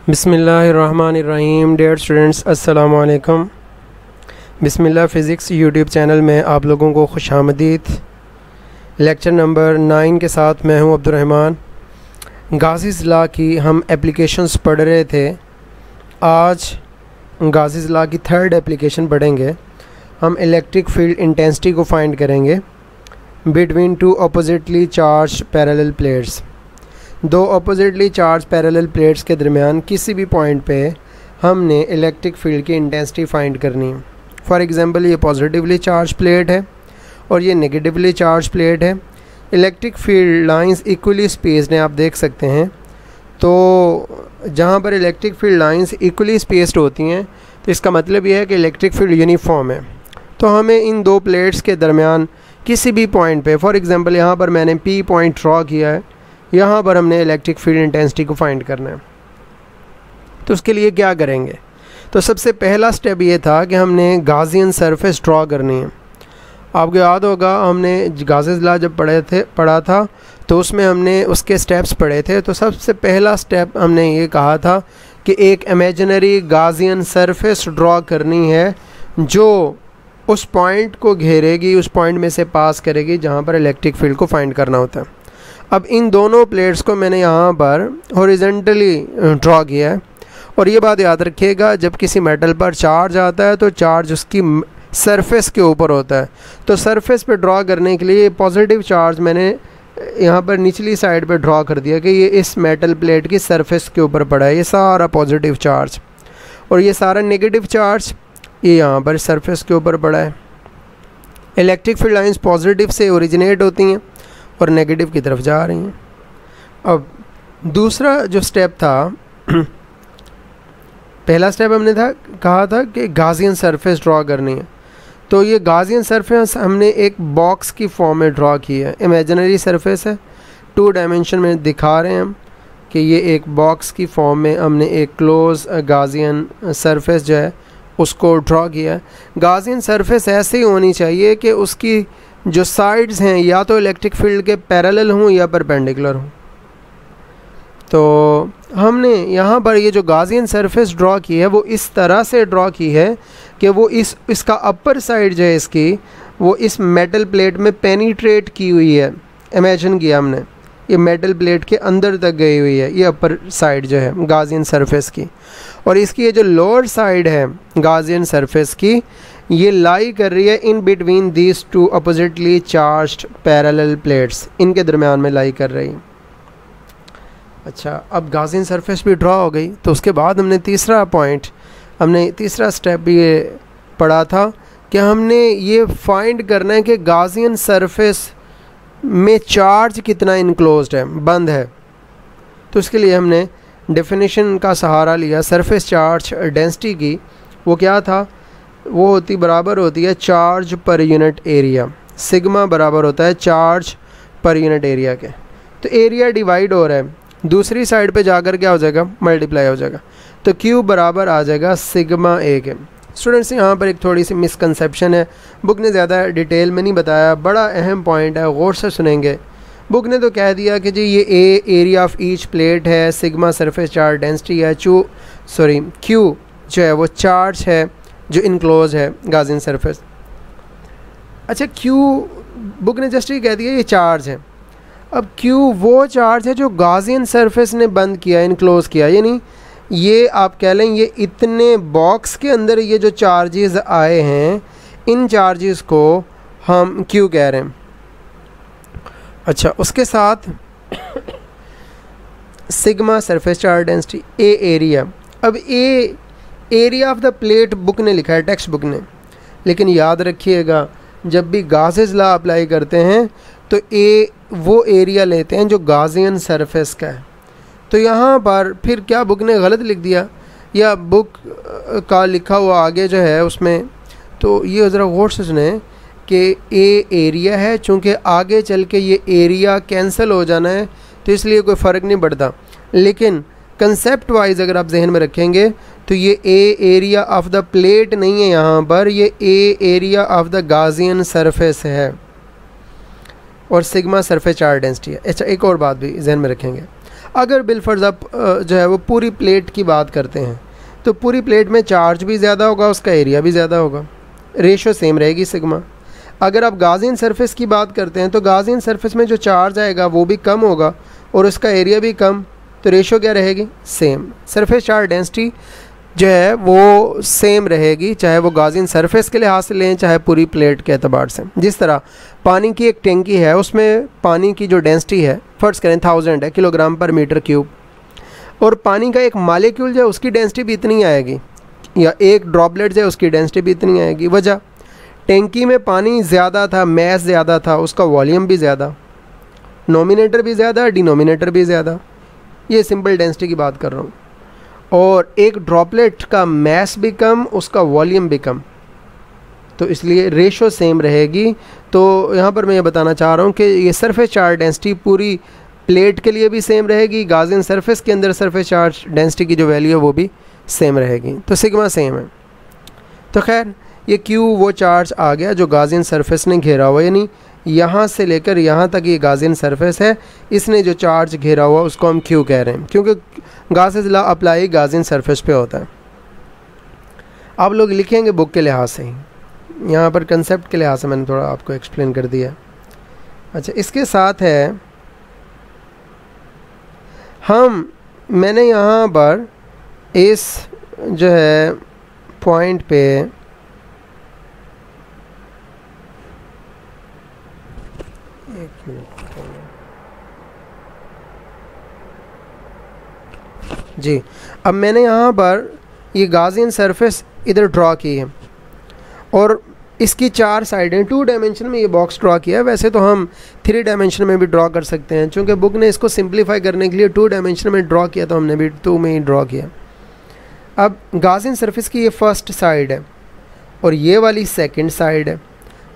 बिस्मिल्लाहिर्रहमानिर्रहीम। Dear students, अस्सलामु अलैकुम। बिस्मिल्लाह फ़िज़िक्स यूट्यूब चैनल में आप लोगों को खुशामदीद। लेक्चर नंबर 9 के साथ मैं हूं अब्दुर्रहमान। गाज़ीज़ लॉ की हम एप्लीकेशंस पढ़ रहे थे। आज गाज़ीज़ लॉ की थर्ड एप्लीकेशन पढ़ेंगे। हम इलेक्ट्रिक फील्ड इंटेंसिटी को फाइंड करेंगे between two oppositely charge parallel plates. दो अपोजिटली चार्ज पैरेलल प्लेट्स के दरमियान किसी भी पॉइंट पे हमने इलेक्ट्रिक फील्ड की इंटेंसिटी फाइंड करनी है। फॉर एग्ज़ाम्पल, ये पॉजिटिवली चार्ज प्लेट है और ये नेगेटिवली चार्ज प्लेट है। Electric field lines equally spaced हैं, आप देख सकते हैं। तो जहाँ पर electric field lines equally spaced होती हैं तो इसका मतलब ये है कि इलेक्ट्रिक फील्ड यूनिफॉर्म है। तो हमें इन दो प्लेट्स के दरमियान किसी भी पॉइंट पे, फॉर एग्ज़ाम्पल यहाँ पर मैंने P पॉइंट ड्रॉ किया है, यहाँ पर हमने इलेक्ट्रिक फील्ड इंटेंसिटी को फाइंड करना है। तो उसके लिए क्या करेंगे? तो सबसे पहला स्टेप ये था कि हमने गाज़ियन सरफेस ड्रॉ करनी है। आपको याद होगा हमने गाज़ीज़ लॉ जब पढ़ा था तो उसमें हमने उसके स्टेप्स पढ़े थे। तो सबसे पहला स्टेप हमने ये कहा था कि एक इमेजिनरी गाज़ियन सरफेस ड्रॉ करनी है जो उस पॉइंट को घेरेगी, उस पॉइंट में से पास करेगी जहाँ पर इलेक्ट्रिक फील्ड को फाइंड करना होता है। अब इन दोनों प्लेट्स को मैंने यहाँ पर हॉरिजॉन्टली ड्रॉ किया है। और ये बात याद रखिएगा, जब किसी मेटल पर चार्ज आता है तो चार्ज उसकी सरफेस के ऊपर होता है। तो सरफेस पे ड्रॉ करने के लिए पॉजिटिव चार्ज मैंने यहाँ पर निचली साइड पे ड्रॉ कर दिया कि ये इस मेटल प्लेट की सरफेस के ऊपर पड़ा है, ये सारा पॉजिटिव चार्ज। और ये सारा नेगेटिव चार्ज ये यहाँ पर सरफेस के ऊपर पड़ा है। इलेक्ट्रिक फील्ड लाइंस पॉजिटिव से ओरिजिनेट होती हैं और नेगेटिव की तरफ जा रही हैं। अब दूसरा जो स्टेप था, पहला स्टेप हमने कहा था कि गाज़ियन सरफेस ड्रॉ करनी है। तो ये गाज़ियन सरफेस हमने एक बॉक्स की फॉर्म में ड्रॉ की है। इमेजिनरी सरफेस है, 2 डायमेंशन में दिखा रहे हैं हम कि ये एक बॉक्स की फॉर्म में हमने एक क्लोज गाज़ियन सरफेस जो है उसको ड्रॉ किया है। गाज़ियन सरफेस ऐसे ही होनी चाहिए कि उसकी जो साइड्स हैं या तो इलेक्ट्रिक फील्ड के पैरेलल हों या परपेंडिकुलर हों। तो हमने यहाँ पर ये जो गाज़ियन सरफेस ड्रॉ की है वो इस तरह से ड्रॉ की है कि वो इसका अपर साइड जो है इसकी वो इस मेटल प्लेट में पेनिट्रेट की हुई है। इमेजिन किया हमने ये मेटल प्लेट के अंदर तक गई हुई है, ये अपर साइड जो है गाज़ियन सरफेस की। और इसकी ये जो लोअर साइड है गाज़ियन सरफेस की, ये लाई कर रही है in between these two oppositely charged parallel plates, इनके दरमियान में लाई कर रही है। अच्छा, अब गाज़ियन सरफेस भी ड्रॉ हो गई। तो उसके बाद हमने तीसरा स्टेप भी ये पढ़ा था कि हमने ये फाइंड करना है कि गाज़ियन सरफेस में चार्ज कितना इनक्लोज्ड है, बंद है। तो इसके लिए हमने डेफिनेशन का सहारा लिया सरफेस चार्ज डेंसिटी की। वो क्या था? वो बराबर होती है charge per unit area. Sigma बराबर होता है चार्ज पर यूनिट एरिया के। तो एरिया डिवाइड हो रहा है, दूसरी साइड पे जाकर क्या हो जाएगा? मल्टीप्लाई हो जाएगा। तो Q बराबर आ जाएगा सिग्मा A के। स्टूडेंट्स, यहाँ पर एक थोड़ी सी मिसकंसेप्शन है। बुक ने ज़्यादा डिटेल में नहीं बताया, बड़ा अहम पॉइंट है, गौर से सुनेंगे। बुक ने तो कह दिया कि जी ये A area of each plate है, सिग्मा सरफेस चार्ज डेंसिटी है, Q जो है वो चार्ज है जो इनक्लोज है गाज़ियन सरफेस। अच्छा, Q बुक ने जस्ट ये कह दिया ये चार्ज है। अब Q वो चार्ज है जो गाज़ियन सरफेस ने बंद किया, इनक्लोज किया। यानी ये आप कह लें ये इतने बॉक्स के अंदर ये जो चार्जेस आए हैं, इन चार्जेस को हम Q कह रहे हैं। अच्छा, उसके साथ sigma surface charge density, A area. अब A area of the plate book ने लिखा है, टेक्स्ट बुक ने। लेकिन याद रखिएगा, जब भी गाज़ीज़ लॉ अप्लाई करते हैं तो A वो एरिया लेते हैं जो गाज़ियन सरफेस का है। तो यहाँ पर फिर क्या बुक ने गलत लिख दिया या बुक का लिखा हुआ आगे जो है उसमें, तो ये ज़रा गौर से सुने कि A एरिया है, चूँकि आगे चल के ये एरिया कैंसिल हो जाना है तो इसलिए कोई फ़र्क नहीं पड़ता। लेकिन कंसेप्ट वाइज अगर आप जहन में रखेंगे तो ये A area of the plate नहीं है, यहाँ पर ये A area of the Gaussian surface है और सिग्मा सरफेस चार्ज डेंसिटी है। अच्छा, एक और बात भी जहन में रखेंगे, अगर बिलफर्ज आप जो है वो पूरी प्लेट की बात करते हैं तो पूरी प्लेट में चार्ज भी ज़्यादा होगा, उसका एरिया भी ज़्यादा होगा, रेशो सेम रहेगी सिग्मा। अगर आप गाज़ियन सरफेस की बात करते हैं तो गाज़ियन सरफेस में जो चार्ज आएगा वो भी कम होगा और उसका एरिया भी कम, तो रेशो क्या रहेगी? सेम। सरफेस चार्ज डेंसिटी जो है वो सेम रहेगी, चाहे वो गाज़ियन सरफेस के लिहाज से लें चाहे पूरी प्लेट के एतबार से। जिस तरह पानी की एक टैंकी है, उसमें पानी की जो डेंसिटी है फ़र्ज़ करें 1000 है किलोग्राम पर मीटर क्यूब, और पानी का एक मालिक्यूल जो है उसकी डेंसिटी भी इतनी आएगी, या एक ड्रॉपलेट जो है उसकी डेंसिटी भी इतनी आएगी। वजह, टैंकी में पानी ज़्यादा था, मैस ज़्यादा था, उसका वॉल्यूम भी ज़्यादा, नोमिनेटर भी ज़्यादा, डिनोमिनेटर भी ज़्यादा, ये सिंपल डेंसिटी की बात कर रहा हूँ। और एक ड्रॉपलेट का मैस भी कम, उसका वॉल्यूम भी कम, तो इसलिए रेशो सेम रहेगी। तो यहाँ पर मैं ये बताना चाह रहा हूँ कि ये सरफेस चार्ज डेंसिटी पूरी प्लेट के लिए भी सेम रहेगी, गाज़ियन सरफेस के अंदर सरफेस चार्ज डेंसिटी की जो वैल्यू है वो भी सेम रहेगी, तो सिग्मा सेम है। तो खैर ये क्यू वो चार्ज आ गया जो गाज़ियन सरफेस ने घेरा हुआ, यानी यहाँ से लेकर यहाँ तक ये गाज़ियन सरफेस है, इसने जो चार्ज घेरा हुआ उसको हम क्यू कह रहे हैं, क्योंकि गासेस लॉ अप्लाई गाज़ियन सरफेस पे होता है। आप लोग लिखेंगे बुक के लिहाज से ही, यहाँ पर कंसेप्ट के लिहाज से मैंने थोड़ा आपको एक्सप्लेन कर दिया। अच्छा, इसके साथ है मैंने यहाँ पर इस जो है पॉइंट पे जी, अब मैंने यहाँ पर ये गाज़ियन सरफेस इधर ड्रॉ की है और इसकी 4 साइडें 2 डायमेंशन में ये बॉक्स ड्रॉ किया है। वैसे तो हम 3 डायमेंशन में भी ड्रॉ कर सकते हैं, चूँकि बुक ने इसको सिंप्लीफाई करने के लिए 2 डायमेंशन में ड्रॉ किया, तो हमने भी 2 में ही ड्रॉ किया। अब गाज़ियन सरफेस की ये फर्स्ट साइड है और ये वाली सेकंड साइड है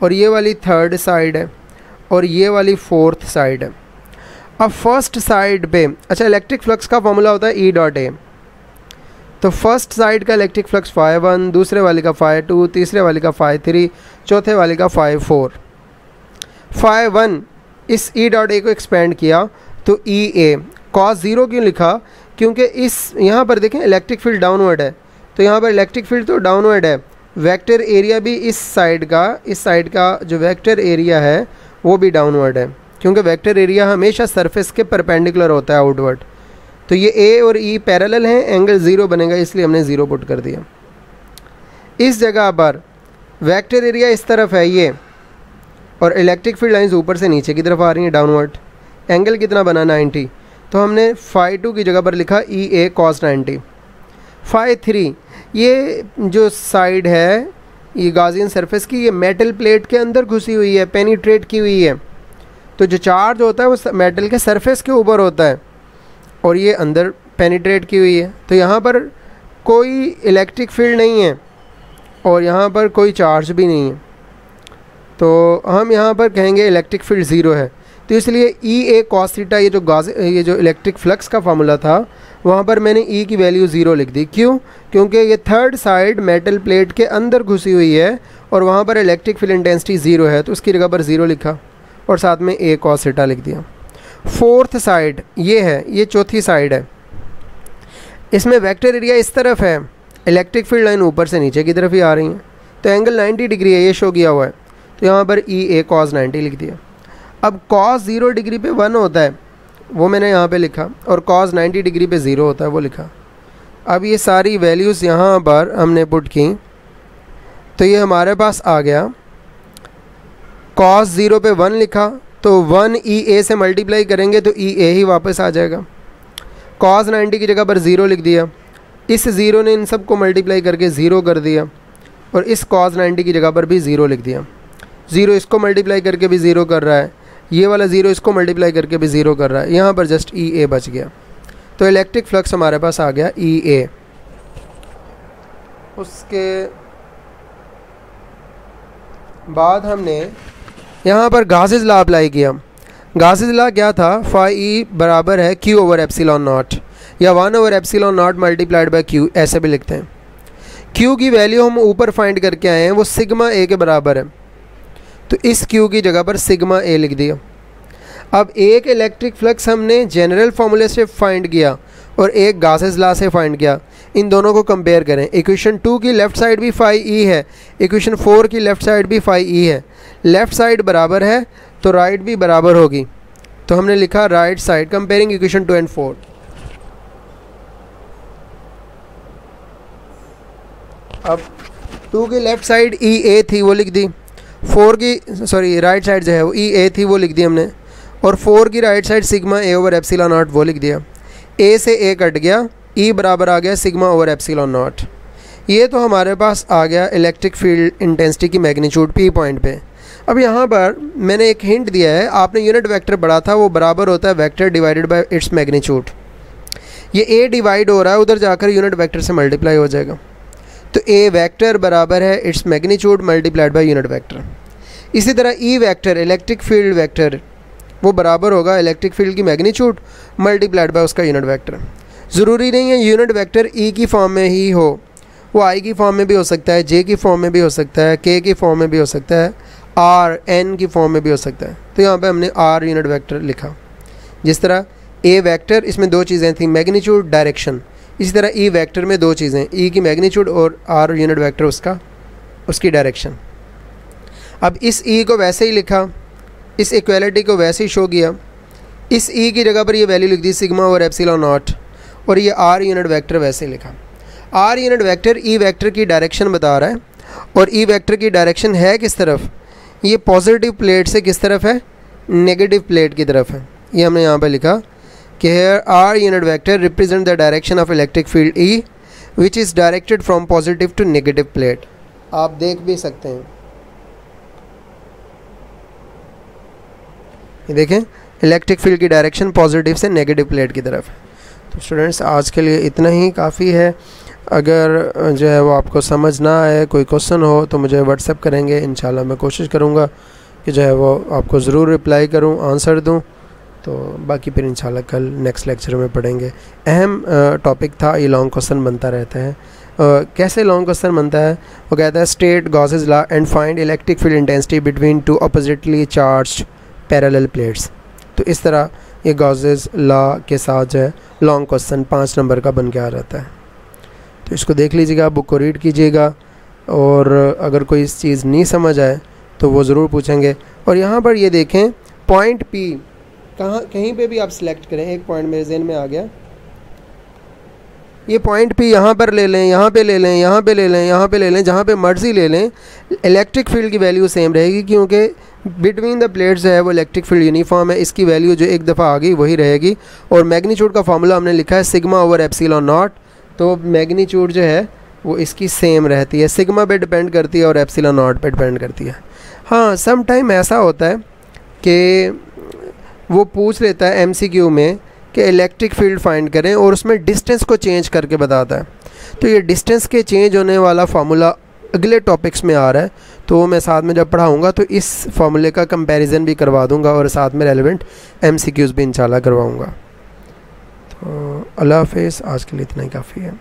और ये वाली थर्ड साइड है और ये वाली फोर्थ साइड है। अब फर्स्ट साइड पे अच्छा इलेक्ट्रिक फ्लक्स का फॉर्मूला होता है E.A, तो फर्स्ट साइड का इलेक्ट्रिक फ्लक्स ∅1, दूसरे वाले का ∅2, तीसरे वाले का ∅3, चौथे वाले का ∅4। ∅1 इस E.A को एक्सपेंड किया तो EA cos 0 क्यों लिखा? क्योंकि इस यहाँ पर देखें इलेक्ट्रिक फील्ड डाउनवर्ड है, तो यहाँ पर इलेक्ट्रिक फील्ड तो डाउनवर्ड है, वेक्टर एरिया भी इस साइड का जो वेक्टर एरिया है वो भी डाउनवर्ड है, क्योंकि वेक्टर एरिया हमेशा सरफेस के परपेंडिकुलर होता है आउटवर्ड। तो ये ए और ई पैरेलल हैं, एंगल 0 बनेगा, इसलिए हमने 0 पुट कर दिया। इस जगह पर वेक्टर एरिया इस तरफ है ये, और इलेक्ट्रिक फील्ड लाइंस ऊपर से नीचे की तरफ आ रही हैं डाउनवर्ड। एंगल कितना बना? 90, तो हमने ∅2 की जगह पर लिखा EA cos 90। ∅3 ये जो साइड है ये गाज़ियन सरफेस की, ये मेटल प्लेट के अंदर घुसी हुई है, पेनिट्रेट की हुई है, तो जो चार्ज होता है वो मेटल के सरफेस के ऊपर होता है और ये अंदर पेनिट्रेट की हुई है, तो यहाँ पर कोई इलेक्ट्रिक फील्ड नहीं है और यहाँ पर कोई चार्ज भी नहीं है, तो हम यहाँ पर कहेंगे इलेक्ट्रिक फील्ड 0 है। तो इसलिए EA cos थीटा ये जो इलेक्ट्रिक फ्लक्स का फार्मूला था वहाँ पर मैंने E की वैल्यू 0 लिख दी। क्यों? क्योंकि ये थर्ड साइड मेटल प्लेट के अंदर घुसी हुई है और वहाँ पर इलेक्ट्रिक फील्ड इंटेंसिटी 0 है, तो उसकी जगह पर 0 लिखा और साथ में A cos थीटा लिख दिया। फोर्थ साइड ये है, ये चौथी साइड है, इसमें वेक्टर एरिया इस तरफ है, इलेक्ट्रिक फील्ड लाइन ऊपर से नीचे की तरफ ही आ रही है, तो एंगल 90 डिग्री है, ये शो किया हुआ है, तो यहाँ पर EA cos 90 लिख दिया। अब cos 0 डिग्री पे 1 होता है, वो मैंने यहाँ पे लिखा, और cos 90 डिग्री पे 0 होता है, वो लिखा। अब ये सारी वैल्यूज़ यहाँ पर हमने पुट की, तो ये हमारे पास आ गया। cos 0 पे 1 लिखा, तो 1 EA से मल्टीप्लाई करेंगे तो EA ही वापस आ जाएगा। cos 90 की जगह पर 0 लिख दिया, इस 0 ने इन सब को मल्टीप्लाई करके 0 कर दिया, और इस cos 90 की जगह पर भी 0 लिख दिया। 0 इसको मल्टीप्लाई करके भी 0 कर रहा है, ये वाला 0 इसको मल्टीप्लाई करके भी 0 कर रहा है, यहाँ पर जस्ट EA बच गया, तो इलेक्ट्रिक फ्लक्स हमारे पास आ गया EA। उसके बाद हमने यहाँ पर गासेस लॉ अप्लाई किया। गासेस लॉ क्या था? ∅E बराबर है Q/ε0 या 1/ε0 मल्टीप्लाइड बाय Q, ऐसे भी लिखते हैं। Q की वैल्यू हम ऊपर फाइंड करके आए हैं, वो सिग्मा A के बराबर है, तो इस Q की जगह पर सिग्मा A लिख दिया। अब एक इलेक्ट्रिक फ्लक्स हमने जनरल फार्मूले से फाइंड किया और एक गासेस लॉ से फाइंड किया, इन दोनों को कंपेयर करें। इक्वेशन 2 की लेफ़्ट साइड भी फाई ई है, इक्वेशन 4 की लेफ़्ट साइड भी फाई ई है, लेफ़्ट साइड बराबर है तो राइट भी बराबर होगी। तो हमने लिखा right side comparing equation 2 and 4। अब 2 की लेफ़्ट साइड ई ए थी वो लिख दी, 4 की सॉरी राइट साइड जो है वो ई ए थी वो लिख दी हमने, और 4 की right side sigma A over epsilon not वो लिख दिया। ए से ए कट गया, ई बराबर आ गया सिग्मा ओवर एप्सिलॉन नॉट। ये तो हमारे पास आ गया इलेक्ट्रिक फील्ड इंटेंसिटी की मैग्नीट्यूड पी पॉइंट पे। अब यहाँ पर मैंने एक हिंट दिया है, आपने यूनिट वेक्टर पढ़ा था, वो बराबर होता है vector divided by its magnitude. ये ए डिवाइड हो रहा है, उधर जाकर यूनिट वेक्टर से मल्टीप्लाई हो जाएगा, तो ए वेक्टर बराबर है its magnitude multiplied by unit vector. इसी तरह E vector electric field vector वो बराबर होगा इलेक्ट्रिक फील्ड की मैग्नीट्यूड मल्टीप्लाइड बाय उसका यूनिट वेक्टर। ज़रूरी नहीं है यूनिट वेक्टर ई की फॉर्म में ही हो, वो आई की फॉर्म में भी हो सकता है, जे की फॉर्म में भी हो सकता है, के की फॉर्म में भी हो सकता है, आर एन की फॉर्म में भी हो सकता है। तो यहाँ पे हमने आर यूनिट वेक्टर लिखा। जिस तरह ए वेक्टर, इसमें दो चीज़ें थी, मैग्नीट्यूड डायरेक्शन, इसी तरह ई वेक्टर में दो चीज़ें, ई की मैग्नीट्यूड और आर यूनिट वेक्टर उसकी डायरेक्शन। अब इस ई को वैसे ही लिखा, इस इक्वालिटी को वैसे ही शो किया, इस ई की जगह पर ये वैल्यू लिख दी सिग्मा और एप्सिलॉन नॉट, और ये आर यूनिट वेक्टर वैसे ही लिखा। R unit vector E vector की डायरेक्शन बता रहा है, और ई वेक्टर की डायरेक्शन है किस तरफ, ये पॉजिटिव प्लेट से किस तरफ है, नेगेटिव प्लेट की तरफ है। ये हमने यहाँ पर लिखा कि here R unit vector represent the direction of electric field E which is directed from positive to negative plate. आप देख भी सकते हैं, ये देखें इलेक्ट्रिक फील्ड की डायरेक्शन पॉजिटिव से नेगेटिव प्लेट की तरफ है। तो स्टूडेंट्स आज के लिए इतना ही काफ़ी है। अगर जो है वो आपको समझ ना आए, कोई क्वेश्चन हो तो मुझे व्हाट्सएप करेंगे, इंशाल्लाह मैं कोशिश करूँगा कि जो है वो आपको ज़रूर रिप्लाई करूँ, आंसर दूँ। तो बाकी फिर इंशाल्लाह कल नेक्स्ट लेक्चर में पढ़ेंगे। अहम टॉपिक था, ये लॉन्ग क्वेश्चन बनता रहता है। कैसे लॉन्ग क्वेश्चन बनता है, वो कहता है state Gauss's law and find electric field intensity between two oppositely charged parallel plates. तो इस तरह ये गॉसेस लॉ के साथ जो है लॉन्ग क्वेश्चन 5 नंबर का बन के आ जाता है। तो इसको देख लीजिएगा, बुक को रीड कीजिएगा, और अगर कोई इस चीज़ नहीं समझ आए तो वो ज़रूर पूछेंगे। और यहाँ पर ये देखें पॉइंट पी, कहीं पे भी आप सिलेक्ट करें, एक पॉइंट मेरे जहन में आ गया, ये पॉइंट पी यहाँ पर ले लें, यहाँ पे ले लें, यहाँ पे ले लें, यहाँ पे ले लें, जहाँ पे मर्जी ले लें, इलेक्ट्रिक फील्ड की वैल्यू सेम रहेगी, क्योंकि बिटवीन द प्लेट्स जो है वो इलेक्ट्रिक फील्ड यूनिफॉर्म है। इसकी वैल्यू जो एक दफ़ा आ गई वही रहेगी। और मैग्नीट्यूड का फार्मूला हमने लिखा है सिग्मा ओवर एप्सिलॉन नॉट, तो मैग्नीट्यूड जो है वो इसकी सेम रहती है, सिग्मा पे डिपेंड करती है और एप्सिलॉन नॉट पे डिपेंड करती है। हाँ, सम टाइम ऐसा होता है कि वो पूछ लेता है MCQ में कि इलेक्ट्रिक फील्ड फाइंड करें, और उसमें डिस्टेंस को चेंज करके बताता है। तो ये डिस्टेंस के चेंज होने वाला फार्मूला अगले टॉपिक्स में आ रहा है, तो वो मैं साथ में जब पढ़ाऊँगा तो इस फार्मूले का कंपैरिजन भी करवा दूँगा, और साथ में रेलेवेंट MCQs भी इंशाल्लाह करवाऊँगा। तो अल्लाह हाफ़िज़, आज के लिए इतना ही काफ़ी है।